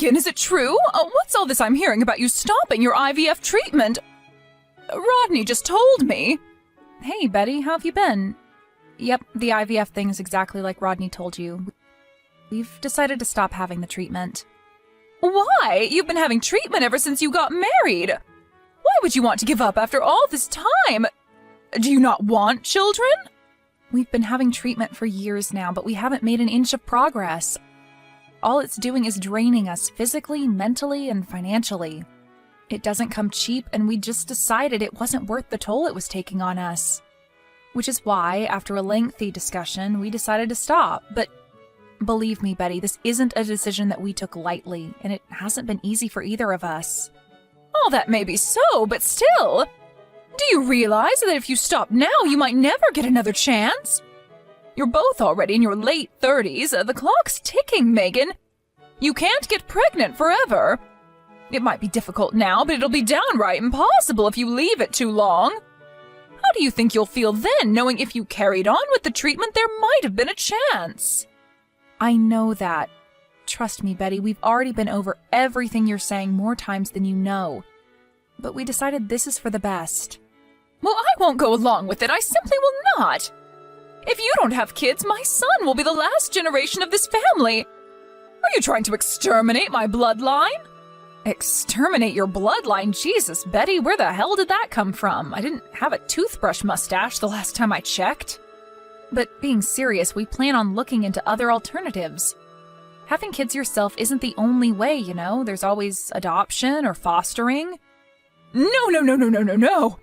Megan, is it true? What's all this I'm hearing about you stopping your IVF treatment? Rodney just told me. Hey, Betty, how have you been? Yep, the IVF thing is exactly like Rodney told you. We've decided to stop having the treatment. Why? You've been having treatment ever since you got married. Why would you want to give up after all this time? Do you not want children? We've been having treatment for years now, but we haven't made an inch of progress. All it's doing is draining us physically, mentally, and financially. It doesn't come cheap, and we just decided it wasn't worth the toll it was taking on us. Which is why, after a lengthy discussion, we decided to stop. But believe me, Betty, this isn't a decision that we took lightly, and it hasn't been easy for either of us. All that may be so, but still, do you realize that if you stop now, you might never get another chance? You're both already in your late 30s. The clock's ticking, Megan. You can't get pregnant forever. It might be difficult now, but it'll be downright impossible if you leave it too long. How do you think you'll feel then, knowing if you carried on with the treatment, there might have been a chance? I know that. Trust me, Betty, we've already been over everything you're saying more times than you know. But we decided this is for the best. Well, I won't go along with it. I simply will not. If you don't have kids, my son will be the last generation of this family. Are you trying to exterminate my bloodline? Exterminate your bloodline? Jesus, Betty, where the hell did that come from? I didn't have a toothbrush mustache the last time I checked. But being serious, we plan on looking into other alternatives. Having kids yourself isn't the only way, you know. There's always adoption or fostering. No.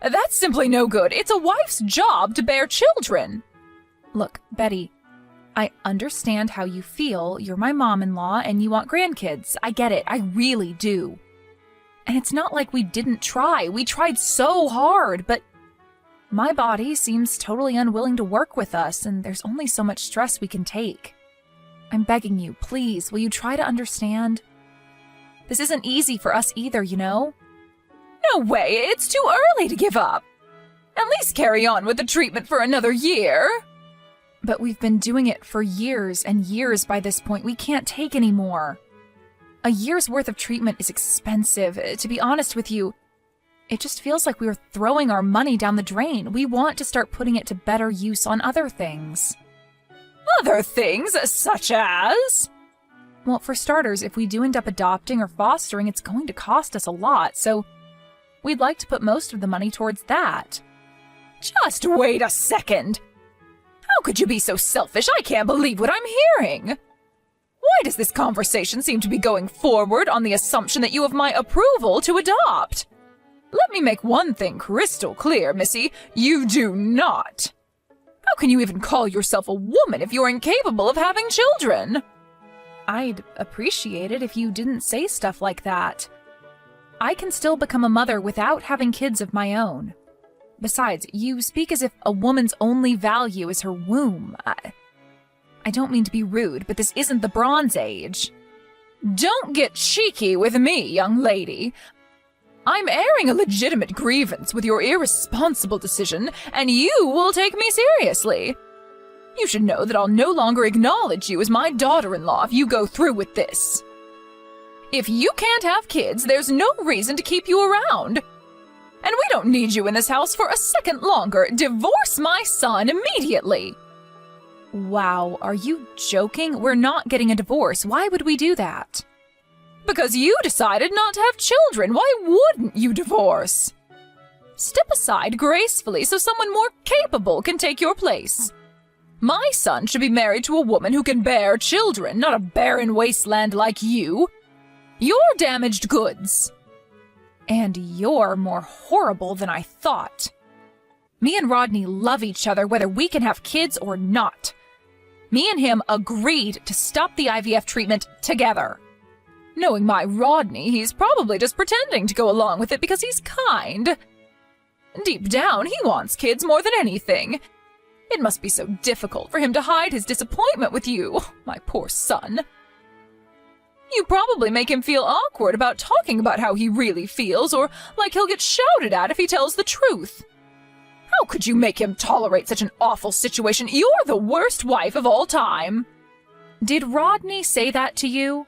That's simply no good. It's a wife's job to bear children. Look, Betty, I understand how you feel. You're my mom-in-law and you want grandkids. I get it. I really do. And it's not like we didn't try. We tried so hard, but my body seems totally unwilling to work with us, and there's only so much stress we can take. I'm begging you, please, will you try to understand? This isn't easy for us either, you know? No way, it's too early to give up. At least carry on with the treatment for another year. But we've been doing it for years and years by this point. We can't take any more. A year's worth of treatment is expensive. To be honest with you, it just feels like we were throwing our money down the drain. We want to start putting it to better use on other things. Other things? Such as? Well, for starters, if we do end up adopting or fostering, it's going to cost us a lot, so we'd like to put most of the money towards that. Just wait a second. How could you be so selfish? I can't believe what I'm hearing. Why does this conversation seem to be going forward on the assumption that you have my approval to adopt? Let me make one thing crystal clear, Missy. You do not. How can you even call yourself a woman if you're incapable of having children? I'd appreciate it if you didn't say stuff like that. I can still become a mother without having kids of my own. Besides, you speak as if a woman's only value is her womb. I don't mean to be rude, but this isn't the Bronze Age. Don't get cheeky with me, young lady. I'm airing a legitimate grievance with your irresponsible decision, and you will take me seriously. You should know that I'll no longer acknowledge you as my daughter-in-law if you go through with this. If you can't have kids, there's no reason to keep you around. And we don't need you in this house for a second longer. Divorce my son immediately. Wow, are you joking? We're not getting a divorce. Why would we do that? Because you decided not to have children. Why wouldn't you divorce? Step aside gracefully so someone more capable can take your place. My son should be married to a woman who can bear children, not a barren wasteland like you. You're damaged goods. And you're more horrible than I thought. Me and Rodney love each other whether we can have kids or not. Me and him agreed to stop the IVF treatment together. Knowing my Rodney, he's probably just pretending to go along with it because he's kind. Deep down, he wants kids more than anything. It must be so difficult for him to hide his disappointment with you, my poor son. You probably make him feel awkward about talking about how he really feels, or like he'll get shouted at if he tells the truth. How could you make him tolerate such an awful situation? You're the worst wife of all time. Did Rodney say that to you?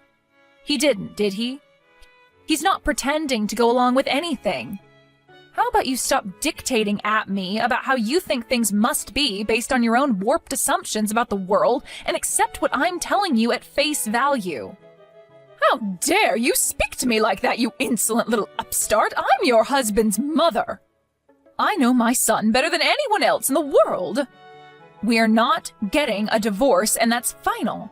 He didn't, did he? He's not pretending to go along with anything. How about you stop dictating at me about how you think things must be based on your own warped assumptions about the world and accept what I'm telling you at face value? How dare you speak to me like that, you insolent little upstart? I'm your husband's mother. I know my son better than anyone else in the world. We're not getting a divorce, and that's final.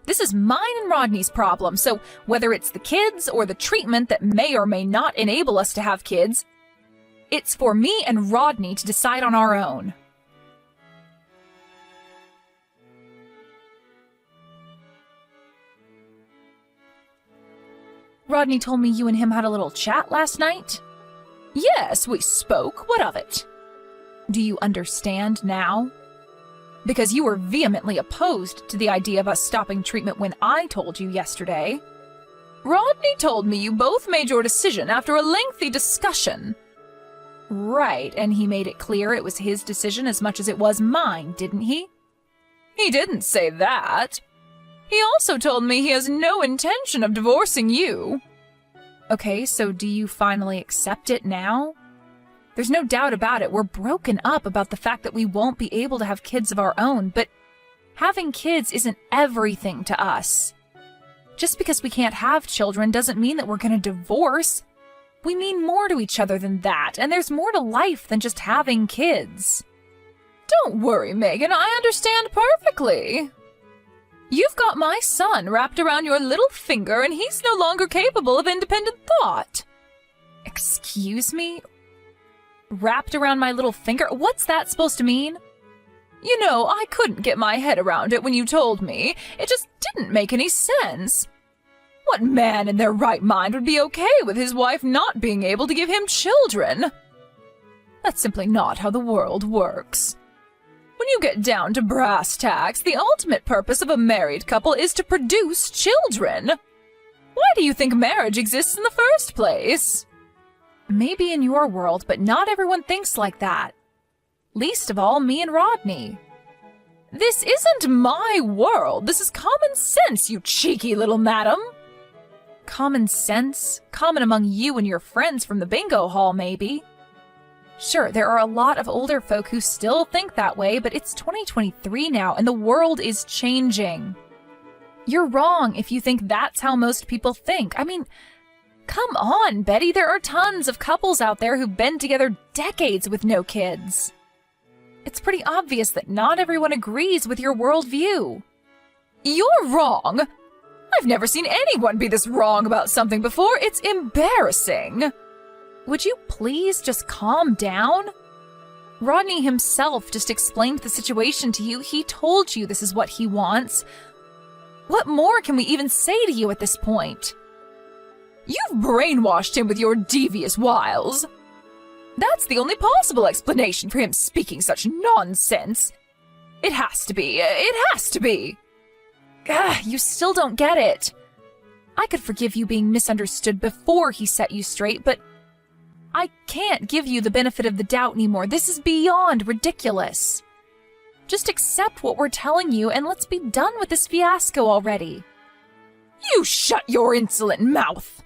This is mine and Rodney's problem, so whether it's the kids or the treatment that may or may not enable us to have kids, it's for me and Rodney to decide on our own. Rodney told me you and him had a little chat last night? Yes, we spoke. What of it? Do you understand now? Because you were vehemently opposed to the idea of us stopping treatment when I told you yesterday. Rodney told me you both made your decision after a lengthy discussion. Right, and he made it clear it was his decision as much as it was mine, didn't he? He didn't say that. He also told me he has no intention of divorcing you. Okay, so do you finally accept it now? There's no doubt about it. We're broken up about the fact that we won't be able to have kids of our own, but having kids isn't everything to us. Just because we can't have children doesn't mean that we're going to divorce. We mean more to each other than that, and there's more to life than just having kids. Don't worry, Megan, I understand perfectly. You've got my son wrapped around your little finger, and he's no longer capable of independent thought. Excuse me? Wrapped around my little finger? What's that supposed to mean? You know, I couldn't get my head around it when you told me. It just didn't make any sense. What man in their right mind would be okay with his wife not being able to give him children? That's simply not how the world works. When you get down to brass tacks, the ultimate purpose of a married couple is to produce children. Why do you think marriage exists in the first place? Maybe in your world, but not everyone thinks like that. Least of all, me and Rodney. This isn't my world. This is common sense, you cheeky little madam. Common sense? Common among you and your friends from the bingo hall, maybe. Sure, there are a lot of older folk who still think that way, but it's 2023 now, and the world is changing. You're wrong if you think that's how most people think. I mean, come on, Betty, there are tons of couples out there who've been together decades with no kids. It's pretty obvious that not everyone agrees with your worldview. You're wrong! I've never seen anyone be this wrong about something before. It's embarrassing. Would you please just calm down? Rodney himself just explained the situation to you. He told you this is what he wants. What more can we even say to you at this point? You've brainwashed him with your devious wiles. That's the only possible explanation for him speaking such nonsense. It has to be. It has to be. You still don't get it. I could forgive you being misunderstood before he set you straight, but I can't give you the benefit of the doubt anymore. This is beyond ridiculous. Just accept what we're telling you and let's be done with this fiasco already. You shut your insolent mouth.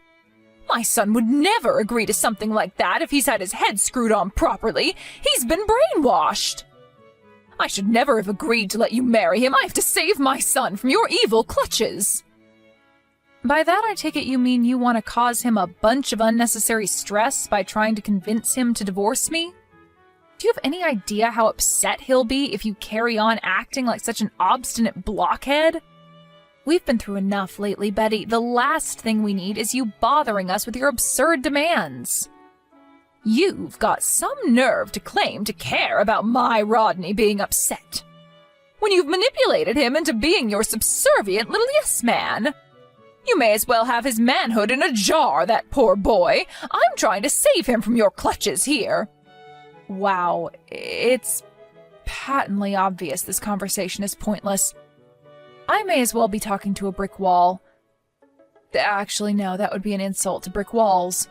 My son would never agree to something like that if he's had his head screwed on properly. He's been brainwashed. I should never have agreed to let you marry him. I have to save my son from your evil clutches. By that I take it you mean you want to cause him a bunch of unnecessary stress by trying to convince him to divorce me? Do you have any idea how upset he'll be if you carry on acting like such an obstinate blockhead? We've been through enough lately, Betty. The last thing we need is you bothering us with your absurd demands. You've got some nerve to claim to care about my Rodney being upset, when you've manipulated him into being your subservient little yes-man. You may as well have his manhood in a jar, that poor boy. I'm trying to save him from your clutches here. Wow, it's patently obvious this conversation is pointless. I may as well be talking to a brick wall. Actually, no, that would be an insult to brick walls.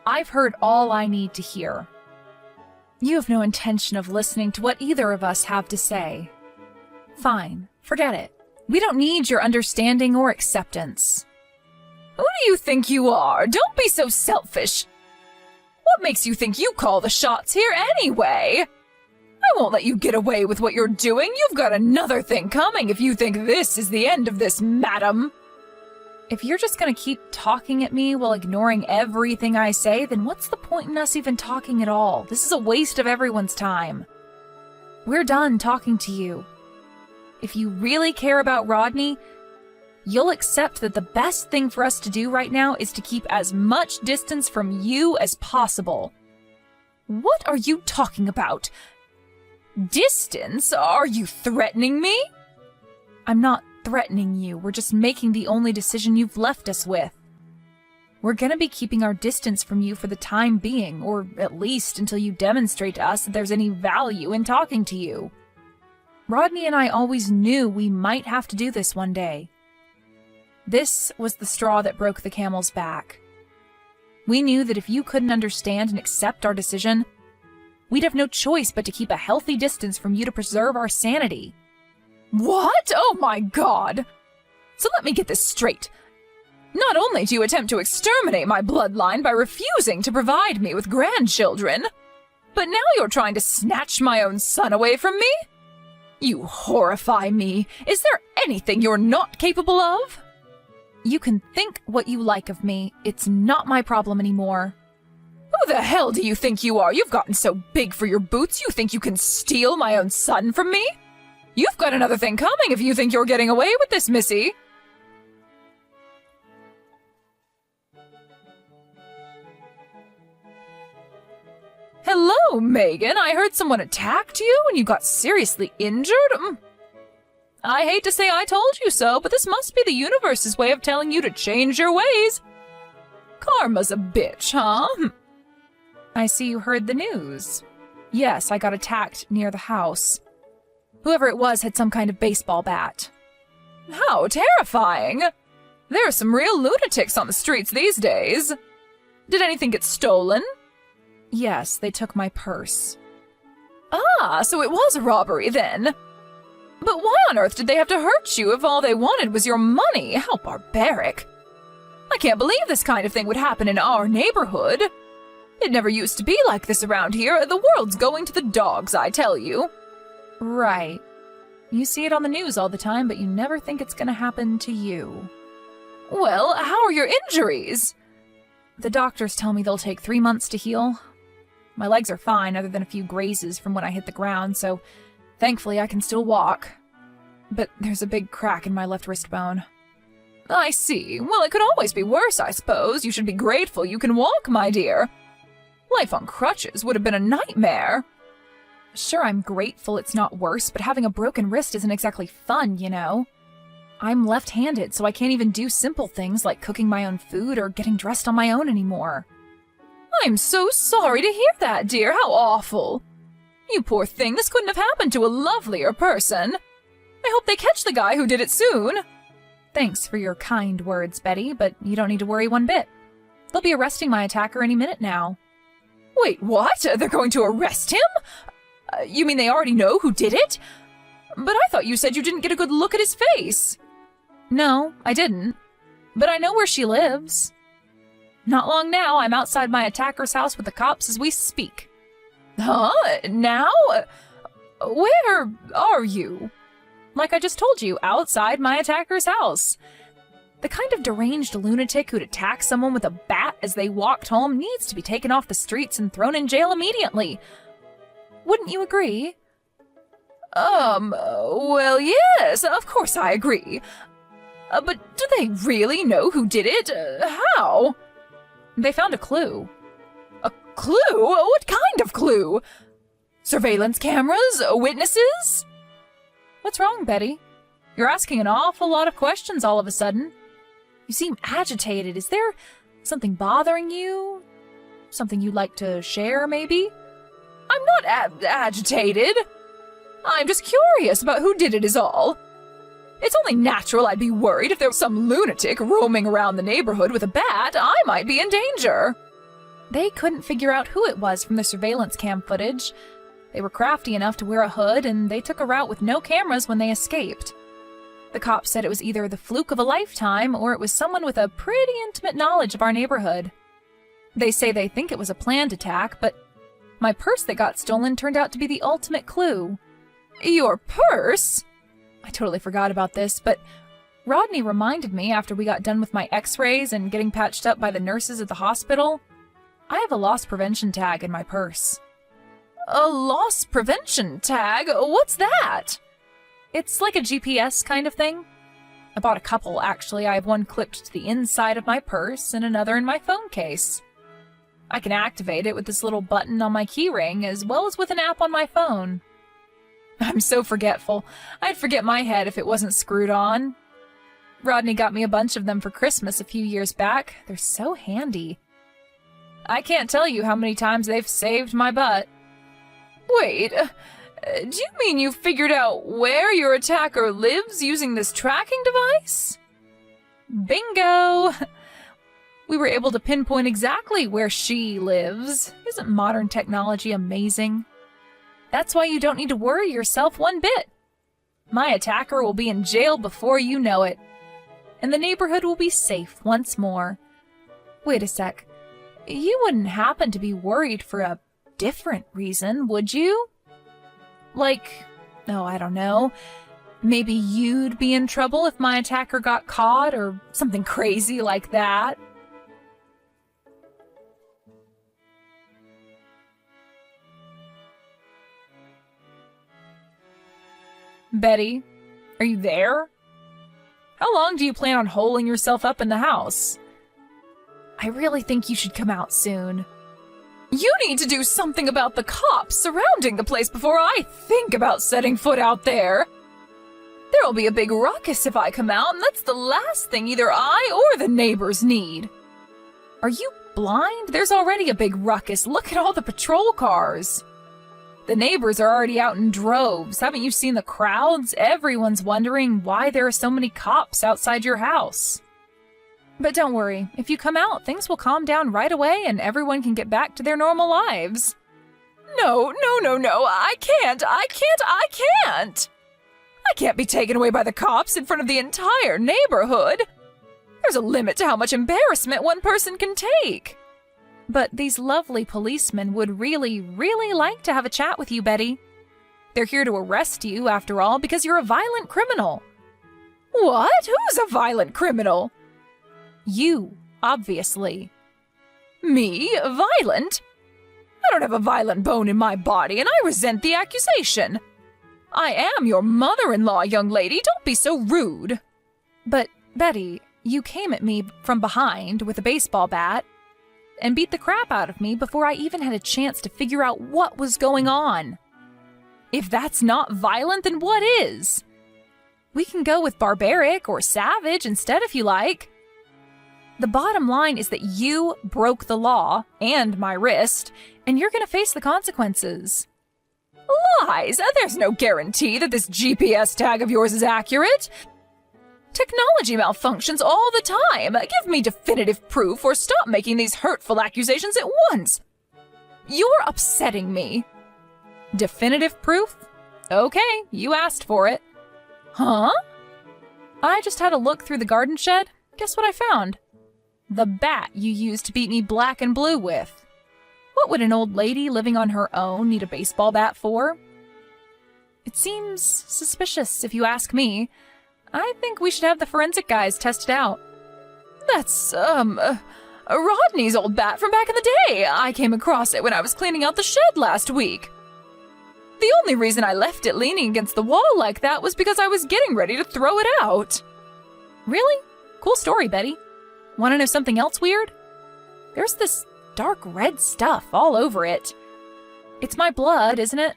I've heard all I need to hear. You have no intention of listening to what either of us have to say. Fine, forget it. We don't need your understanding or acceptance. Who do you think you are? Don't be so selfish. What makes you think you call the shots here anyway? I won't let you get away with what you're doing. You've got another thing coming if you think this is the end of this, madam. If you're just gonna keep talking at me while ignoring everything I say, then what's the point in us even talking at all? This is a waste of everyone's time. We're done talking to you. If you really care about Rodney, you'll accept that the best thing for us to do right now is to keep as much distance from you as possible. What are you talking about? Distance? Are you threatening me? I'm not threatening you. We're just making the only decision you've left us with. We're gonna be keeping our distance from you for the time being, or at least until you demonstrate to us that there's any value in talking to you. Rodney and I always knew we might have to do this one day. This was the straw that broke the camel's back. We knew that if you couldn't understand and accept our decision, we'd have no choice but to keep a healthy distance from you to preserve our sanity. What? Oh my God! So let me get this straight. Not only do you attempt to exterminate my bloodline by refusing to provide me with grandchildren, but now you're trying to snatch my own son away from me? You horrify me. Is there anything you're not capable of? You can think what you like of me. It's not my problem anymore. Who the hell do you think you are? You've gotten so big for your boots, you think you can steal my own son from me? You've got another thing coming if you think you're getting away with this, Missy. Hello, Megan. I heard someone attacked you and you got seriously injured. I hate to say I told you so, but this must be the universe's way of telling you to change your ways. Karma's a bitch, huh? I see you heard the news. Yes, I got attacked near the house. Whoever it was had some kind of baseball bat. How terrifying! There are some real lunatics on the streets these days. Did anything get stolen? Yes, they took my purse. Ah, so it was a robbery then. But why on earth did they have to hurt you if all they wanted was your money? How barbaric. I can't believe this kind of thing would happen in our neighborhood. It never used to be like this around here. The world's going to the dogs, I tell you. Right. You see it on the news all the time, but you never think it's gonna happen to you. Well, how are your injuries? The doctors tell me they'll take 3 months to heal. My legs are fine, other than a few grazes from when I hit the ground, so thankfully I can still walk. But there's a big crack in my left wrist bone. I see. Well, it could always be worse, I suppose. You should be grateful you can walk, my dear. Life on crutches would have been a nightmare. Sure, I'm grateful it's not worse, but having a broken wrist isn't exactly fun, you know. I'm left-handed, so I can't even do simple things like cooking my own food or getting dressed on my own anymore. I'm so sorry to hear that, dear. How awful. You poor thing, this couldn't have happened to a lovelier person. I hope they catch the guy who did it soon. Thanks for your kind words, Betty, but you don't need to worry one bit. They'll be arresting my attacker any minute now. Wait, what? They're going to arrest him? You mean they already know who did it? But I thought you said you didn't get a good look at his face. No, I didn't. But I know where she lives. Not long now, I'm outside my attacker's house with the cops as we speak. Huh? Now? Where are you? Like I just told you, outside my attacker's house. The kind of deranged lunatic who'd attack someone with a bat as they walked home needs to be taken off the streets and thrown in jail immediately. Wouldn't you agree? Well, yes, of course I agree. But do they really know who did it? How? They found a clue. A clue? What kind of clue? Surveillance cameras? Witnesses? What's wrong, Betty? You're asking an awful lot of questions all of a sudden. You seem agitated. Is there something bothering you? Something you'd like to share, maybe? I'm not agitated. I'm just curious about who did it is all. It's only natural I'd be worried if there was some lunatic roaming around the neighborhood with a bat. I might be in danger. They couldn't figure out who it was from the surveillance cam footage. They were crafty enough to wear a hood, and they took a route with no cameras when they escaped. The cops said it was either the fluke of a lifetime or it was someone with a pretty intimate knowledge of our neighborhood. They say they think it was a planned attack, but my purse that got stolen turned out to be the ultimate clue. Your purse? I totally forgot about this, but Rodney reminded me after we got done with my x-rays and getting patched up by the nurses at the hospital. I have a loss prevention tag in my purse. A loss prevention tag? What's that? It's like a GPS kind of thing. I bought a couple, actually. I have one clipped to the inside of my purse and another in my phone case. I can activate it with this little button on my keyring as well as with an app on my phone. I'm so forgetful. I'd forget my head if it wasn't screwed on. Rodney got me a bunch of them for Christmas a few years back. They're so handy. I can't tell you how many times they've saved my butt. Wait, do you mean you figured out where your attacker lives using this tracking device? Bingo! We were able to pinpoint exactly where she lives. Isn't modern technology amazing? That's why you don't need to worry yourself one bit. My attacker will be in jail before you know it. And the neighborhood will be safe once more. Wait a sec. You wouldn't happen to be worried for a different reason, would you? Like, I don't know. Maybe you'd be in trouble if my attacker got caught or something crazy like that. Betty, are you there? How long do you plan on holing yourself up in the house? I really think you should come out soon. You need to do something about the cops surrounding the place before I think about setting foot out there. There'll be a big ruckus if I come out, and that's the last thing either I or the neighbors need. Are you blind? There's already a big ruckus. Look at all the patrol cars. The neighbors are already out in droves. Haven't you seen the crowds? Everyone's wondering why there are so many cops outside your house. But don't worry, if you come out, things will calm down right away and everyone can get back to their normal lives. No, I can't. I can't be taken away by the cops in front of the entire neighborhood. There's a limit to how much embarrassment one person can take. But these lovely policemen would really, really like to have a chat with you, Betty. They're here to arrest you, after all, because you're a violent criminal. What? Who's a violent criminal? You, obviously. Me? Violent? I don't have a violent bone in my body, and I resent the accusation. I am your mother-in-law, young lady. Don't be so rude. But, Betty, you came at me from behind with a baseball bat and beat the crap out of me before I even had a chance to figure out what was going on. If that's not violent, then what is? We can go with barbaric or savage instead if you like. The bottom line is that you broke the law and my wrist, and you're going to face the consequences. Lies! There's no guarantee that this GPS tag of yours is accurate. Technology malfunctions all the time. Give me definitive proof or stop making these hurtful accusations at once. You're upsetting me. Definitive proof? Okay, you asked for it. Huh? I just had a look through the garden shed. Guess what I found? The bat you used to beat me black and blue with. What would an old lady living on her own need a baseball bat for? It seems suspicious if you ask me. I think we should have the forensic guys test it out. That's, Rodney's old bat from back in the day. I came across it when I was cleaning out the shed last week. The only reason I left it leaning against the wall like that was because I was getting ready to throw it out. Really? Cool story, Betty. Want to know something else weird? There's this dark red stuff all over it. It's my blood, isn't it?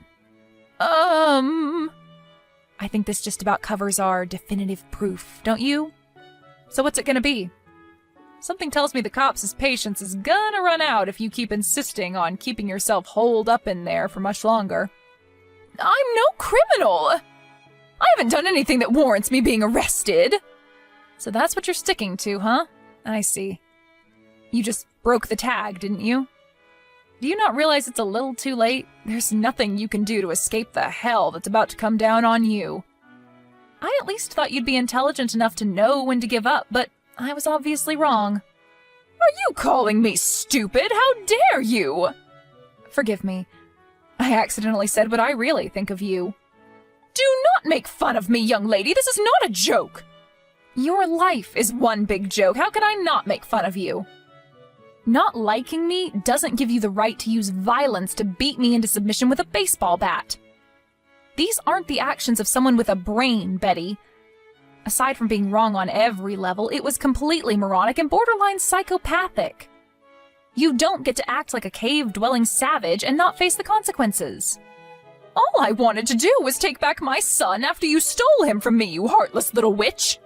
I think this just about covers our definitive proof, don't you? So what's it gonna be? Something tells me the cops' patience is gonna run out if you keep insisting on keeping yourself holed up in there for much longer. I'm no criminal! I haven't done anything that warrants me being arrested! So that's what you're sticking to, huh? I see. You just broke the tag, didn't you? Do you not realize it's a little too late? There's nothing you can do to escape the hell that's about to come down on you. I at least thought you'd be intelligent enough to know when to give up, but I was obviously wrong. Are you calling me stupid? How dare you? Forgive me. I accidentally said what I really think of you. Do not make fun of me, young lady. This is not a joke. Your life is one big joke. How can I not make fun of you? Not liking me doesn't give you the right to use violence to beat me into submission with a baseball bat. These aren't the actions of someone with a brain, Betty. Aside from being wrong on every level, it was completely moronic and borderline psychopathic. You don't get to act like a cave-dwelling savage and not face the consequences. All I wanted to do was take back my son after you stole him from me, you heartless little witch.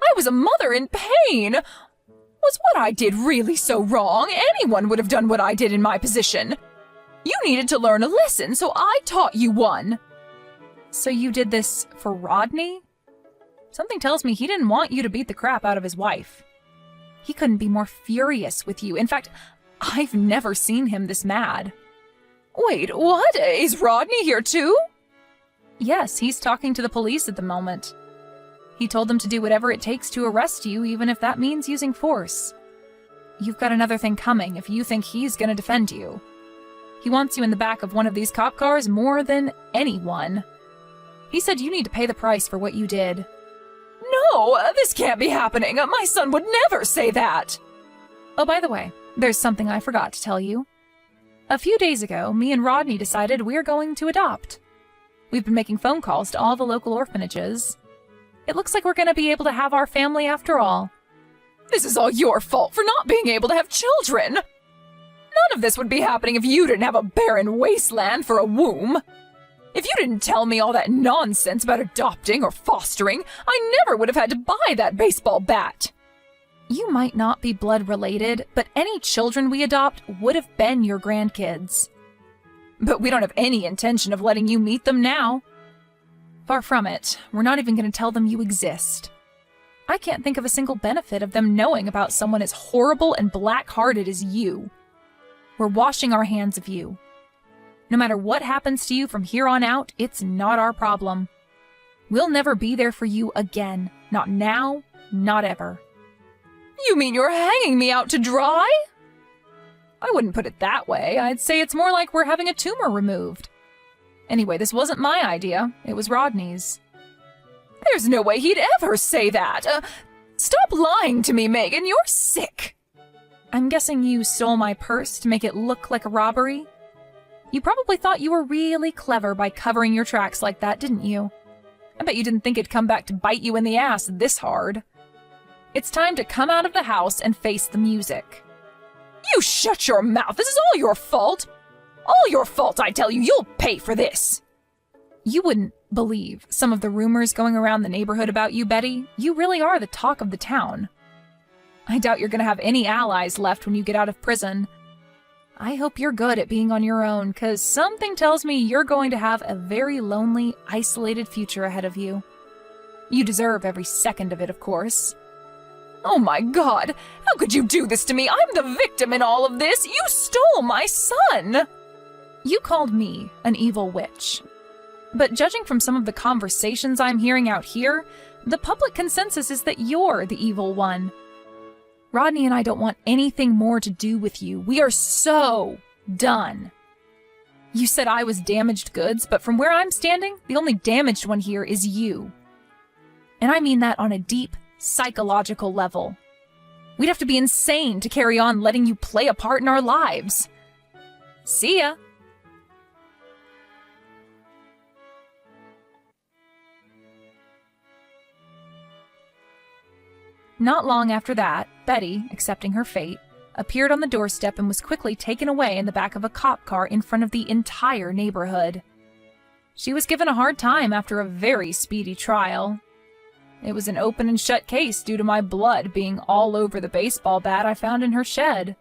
I was a mother in pain. Was what I did really so wrong? Anyone would have done what I did in my position. You needed to learn a lesson, so I taught you one. So you did this for Rodney? Something tells me he didn't want you to beat the crap out of his wife. He couldn't be more furious with you. In fact, I've never seen him this mad. Wait, what? Is Rodney here too? Yes, he's talking to the police at the moment. He told them to do whatever it takes to arrest you, even if that means using force. You've got another thing coming if you think he's gonna defend you. He wants you in the back of one of these cop cars more than anyone. He said you need to pay the price for what you did. No, this can't be happening. My son would never say that. Oh, by the way, there's something I forgot to tell you. A few days ago, me and Rodney decided we're going to adopt. We've been making phone calls to all the local orphanages. It looks like we're going to be able to have our family after all. This is all your fault for not being able to have children. None of this would be happening if you didn't have a barren wasteland for a womb. If you didn't tell me all that nonsense about adopting or fostering, I never would have had to buy that baseball bat. You might not be blood related, but any children we adopt would have been your grandkids. But we don't have any intention of letting you meet them now. Far from it. We're not even going to tell them you exist. I can't think of a single benefit of them knowing about someone as horrible and black-hearted as you. We're washing our hands of you. No matter what happens to you from here on out, it's not our problem. We'll never be there for you again. Not now, not ever. You mean you're hanging me out to dry? I wouldn't put it that way. I'd say it's more like we're having a tumor removed. Anyway, this wasn't my idea. It was Rodney's. There's no way he'd ever say that. Stop lying to me, Megan. You're sick. I'm guessing you stole my purse to make it look like a robbery? You probably thought you were really clever by covering your tracks like that, didn't you? I bet you didn't think it'd come back to bite you in the ass this hard. It's time to come out of the house and face the music. You shut your mouth. This is all your fault. All your fault, I tell you. You'll pay for this. You wouldn't believe some of the rumors going around the neighborhood about you, Betty. You really are the talk of the town. I doubt you're going to have any allies left when you get out of prison. I hope you're good at being on your own, because something tells me you're going to have a very lonely, isolated future ahead of you. You deserve every second of it, of course. Oh my God! How could you do this to me? I'm the victim in all of this! You stole my son! You called me an evil witch. But judging from some of the conversations I'm hearing out here, the public consensus is that you're the evil one. Rodney and I don't want anything more to do with you. We are so done. You said I was damaged goods, but from where I'm standing, the only damaged one here is you. And I mean that on a deep, psychological level. We'd have to be insane to carry on letting you play a part in our lives. See ya. Not long after that, Betty, accepting her fate, appeared on the doorstep and was quickly taken away in the back of a cop car in front of the entire neighborhood. She was given a hard time after a very speedy trial. It was an open and shut case due to my blood being all over the baseball bat I found in her shed.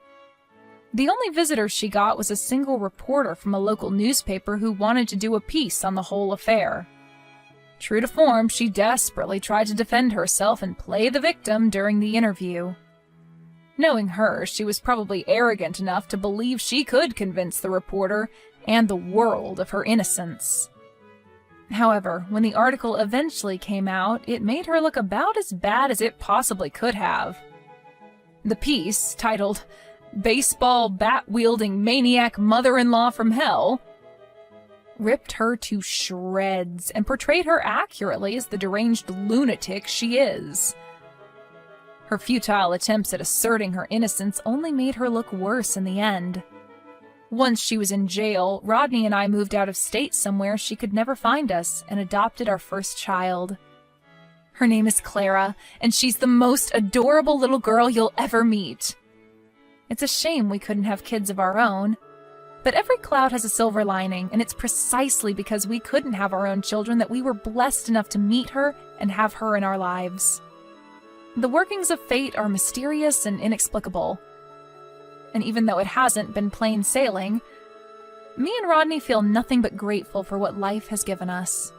The only visitor she got was a single reporter from a local newspaper who wanted to do a piece on the whole affair. True to form, she desperately tried to defend herself and play the victim during the interview. Knowing her, she was probably arrogant enough to believe she could convince the reporter and the world of her innocence. However, when the article eventually came out, it made her look about as bad as it possibly could have. The piece, titled "Baseball Bat-Wielding Maniac Mother-in-Law from Hell," ripped her to shreds and portrayed her accurately as the deranged lunatic she is. Her futile attempts at asserting her innocence only made her look worse in the end. Once she was in jail, Rodney and I moved out of state somewhere she could never find us and adopted our first child. Her name is Clara, and she's the most adorable little girl you'll ever meet. It's a shame we couldn't have kids of our own. But every cloud has a silver lining, and it's precisely because we couldn't have our own children that we were blessed enough to meet her and have her in our lives. The workings of fate are mysterious and inexplicable. And even though it hasn't been plain sailing, me and Rodney feel nothing but grateful for what life has given us.